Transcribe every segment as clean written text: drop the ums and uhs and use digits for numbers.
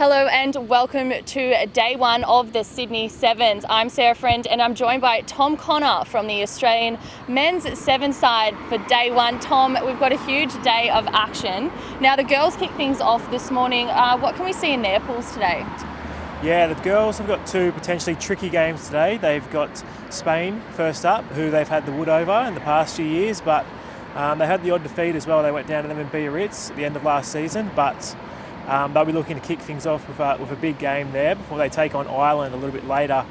Hello and welcome to day one of the Sydney Sevens. I'm Sarah Friend and I'm joined by Tom Connor from the Australian men's seven side for day one. Tom, we've got a huge day of action. Now the girls kick things off this morning. What can we see in their pools today? Yeah, the girls have got two potentially tricky games today. They've got Spain first up, who they've had the wood over in the past few years, but they had the odd defeat as well. They went down to them in Biarritz at the end of last season, but they'll be looking to kick things off with a big game there before they take on Ireland a little bit later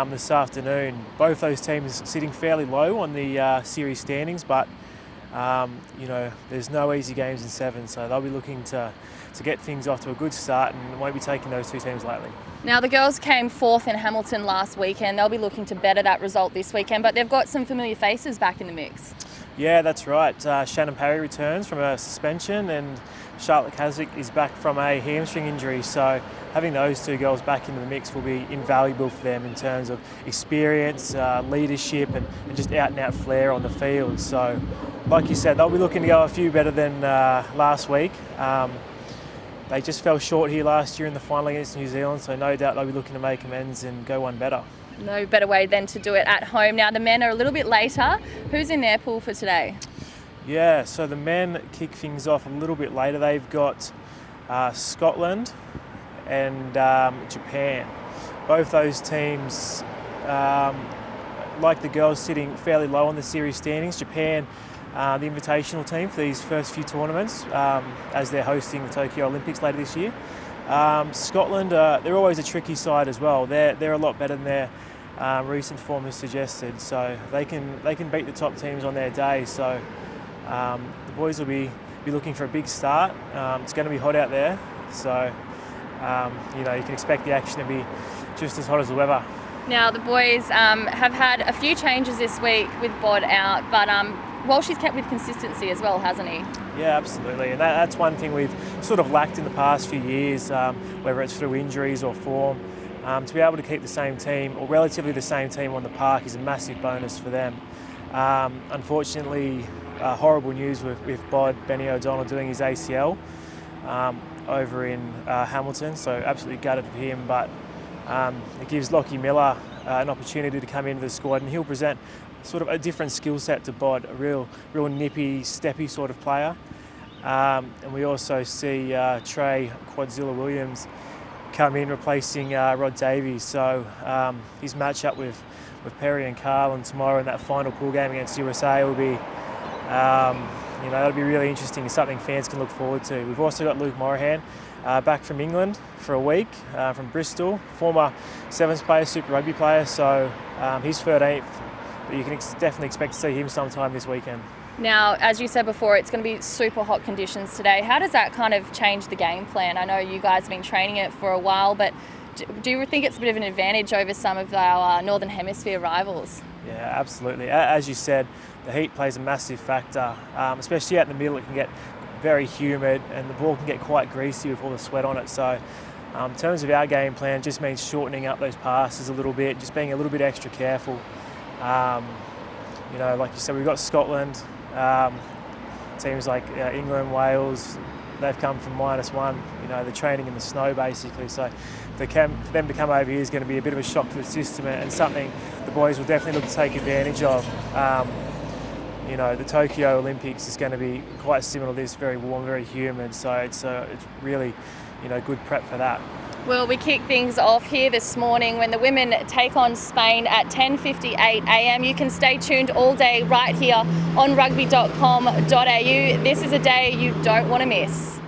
this afternoon. Both those teams sitting fairly low on the series standings, but there's no easy games in seven, so they'll be looking to get things off to a good start and won't be taking those two teams lightly. Now the girls came fourth in Hamilton last weekend. They'll be looking to better that result this weekend, but they've got some familiar faces back in the mix. Yeah, that's right. Shannon Parry returns from a suspension and Charlotte Kasich is back from a hamstring injury, so having those two girls back into the mix will be invaluable for them in terms of experience, leadership and just out and out flair on the field. So like you said, they'll be looking to go a few better than last week. They just fell short here last year in the final against New Zealand, so no doubt they'll be looking to make amends and go one better. No better way than to do it at home. Now the men are a little bit later. Who's in their pool for today? Yeah, so the men kick things off a little bit later. They've got Scotland and Japan. Both those teams, like the girls, sitting fairly low on the series standings. Japan, the invitational team for these first few tournaments as they're hosting the Tokyo Olympics later this year. Scotland, they're always a tricky side as well. They're a lot better than their recent form has suggested, so they can beat the top teams on their day. So the boys will be looking for a big start. It's going to be hot out there, so you can expect the action to be just as hot as the weather. Now the boys have had a few changes this week with Bod out, but Walsh has kept with consistency as well, hasn't he? Yeah, absolutely, and that's one thing we've sort of lacked in the past few years, whether it's through injuries or form. To be able to keep the same team, or relatively the same team on the park, is a massive bonus for them. Unfortunately, horrible news with Bod Benny O'Donnell doing his ACL over in Hamilton, so absolutely gutted for him, but it gives Lockie Miller an opportunity to come into the squad, and he'll present sort of a different skill set to Bod, a real nippy, steppy sort of player. And we also see Trey Quadzilla Williams come in replacing Rod Davies, so his matchup with Perry and Carlin tomorrow in that final pool game against USA will be that'll be really interesting. It's something fans can look forward to. We've also got Luke Morahan back from England for a week, from Bristol, former Sevens player, Super Rugby player, so he's 13th, but you can definitely expect to see him sometime this weekend. Now, as you said before, it's going to be super hot conditions today. How does that kind of change the game plan? I know you guys have been training it for a while, but do you think it's a bit of an advantage over some of our Northern Hemisphere rivals? Yeah, absolutely. As you said, the heat plays a massive factor, especially out in the middle. It can get very humid and the ball can get quite greasy with all the sweat on it. So in terms of our game plan, it just means shortening up those passes a little bit, just being a little bit extra careful. Like you said, we've got Scotland, teams like England, Wales, they've come from -1, they're training in the snow basically, so for them to come over here is going to be a bit of a shock to the system and something the boys will definitely look to take advantage of. The Tokyo Olympics is going to be quite similar to this, very warm, very humid, so it's really good prep for that. Well, we kick things off here this morning when the women take on Spain at 10:58 a.m. You can stay tuned all day right here on rugby.com.au. This is a day you don't want to miss.